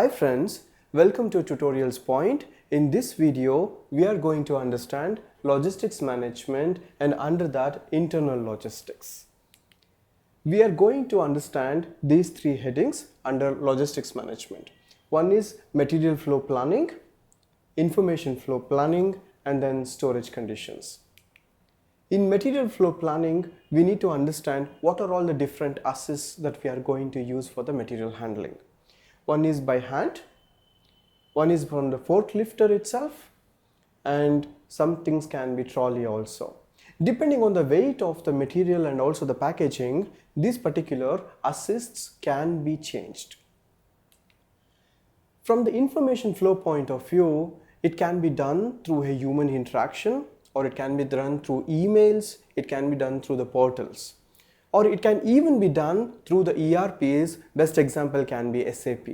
Hi friends, welcome to Tutorials Point. In this video, we are going to understand logistics management and under that internal logistics. We are going to understand these three headings under logistics management. One is material flow planning, information flow planning, and then storage conditions. In material flow planning, we need to understand what are all the different assists that we are going to use for the material handling. One is by hand, one is from the forklifter itself, and some things can be trolley also. Depending on the weight of the material and also the packaging, these particular assists can be changed. From the information flow point of view, it can be done through a human interaction, or it can be done through emails, it can be done through the portals, or it can even be done through the ERPs. Best example can be SAP.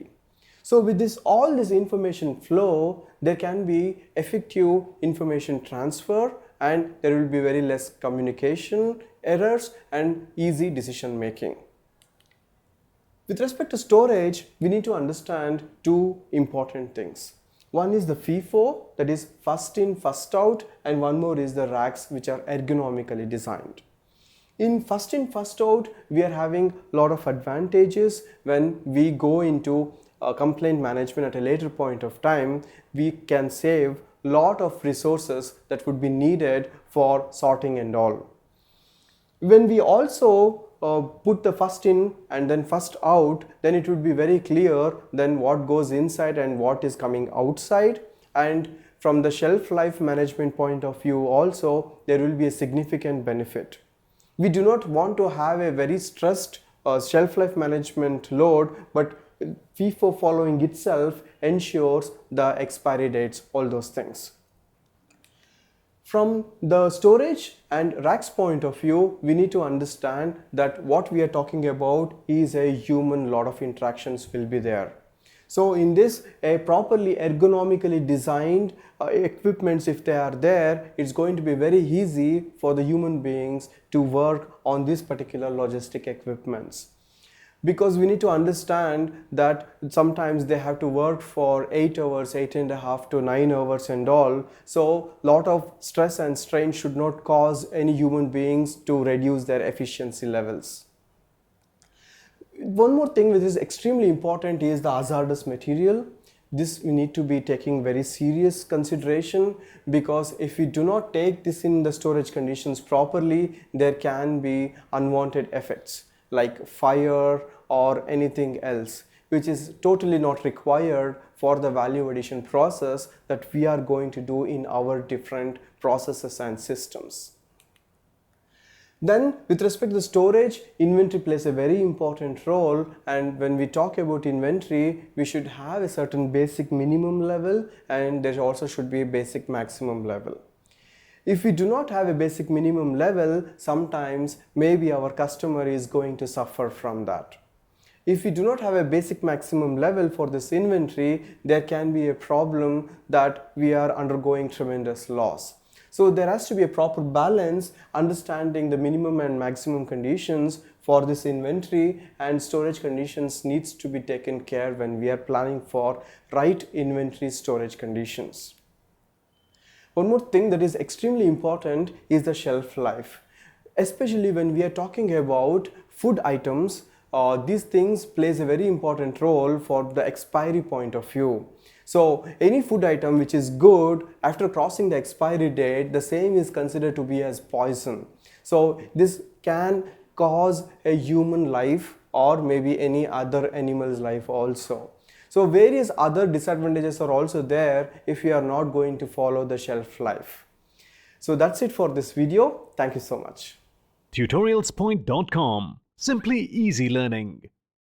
So with all this information flow, there can be effective information transfer, and there will be very less communication errors and easy decision making. With respect to storage, we need to understand two important things. One is the FIFO, that is first in, first out, and one more is the racks, which are ergonomically designed. In first in, first out, we are having a lot of advantages. When we go into complaint management at a later point of time, we can save a lot of resources that would be needed for sorting and all. When we also put the first in and then first out, then it would be very clear then what goes inside and what is coming outside. And from the shelf life management point of view also, there will be a significant benefit. We do not want to have a very stressed shelf life management load, but FIFO following itself ensures the expiry dates, all those things. From the storage and racks point of view, we need to understand that what we are talking about is a human, lot of interactions will be there. So in this, a properly ergonomically designed equipments, if they are there, it's going to be very easy for the human beings to work on these particular logistic equipments. Because we need to understand that sometimes they have to work for 8 hours, 8.5 to 9 hours and all. So lot of stress and strain should not cause any human beings to reduce their efficiency levels. One more thing which is extremely important is the hazardous material. This we need to be taking very serious consideration, because if we do not take this in the storage conditions properly, there can be unwanted effects like fire or anything else, which is totally not required for the value addition process that we are going to do in our different processes and systems. Then with respect to the storage, inventory plays a very important role, and when we talk about inventory, we should have a certain basic minimum level, and there also should be a basic maximum level. If we do not have a basic minimum level, sometimes maybe our customer is going to suffer from that. If we do not have a basic maximum level for this inventory, there can be a problem that we are undergoing tremendous loss. So there has to be a proper balance, understanding the minimum and maximum conditions for this inventory, and storage conditions needs to be taken care when we are planning for right inventory storage conditions. One more thing that is extremely important is the shelf life. Especially when we are talking about food items, these things plays a very important role for the expiry point of view. So any food item which is good, after crossing the expiry date, the same is considered to be as poison. So this can cause a human life or maybe any other animal's life also. So various other disadvantages are also there if we are not going to follow the shelf life. So that's it for this video. Thank you so much. Tutorialspoint.com. Simply easy learning.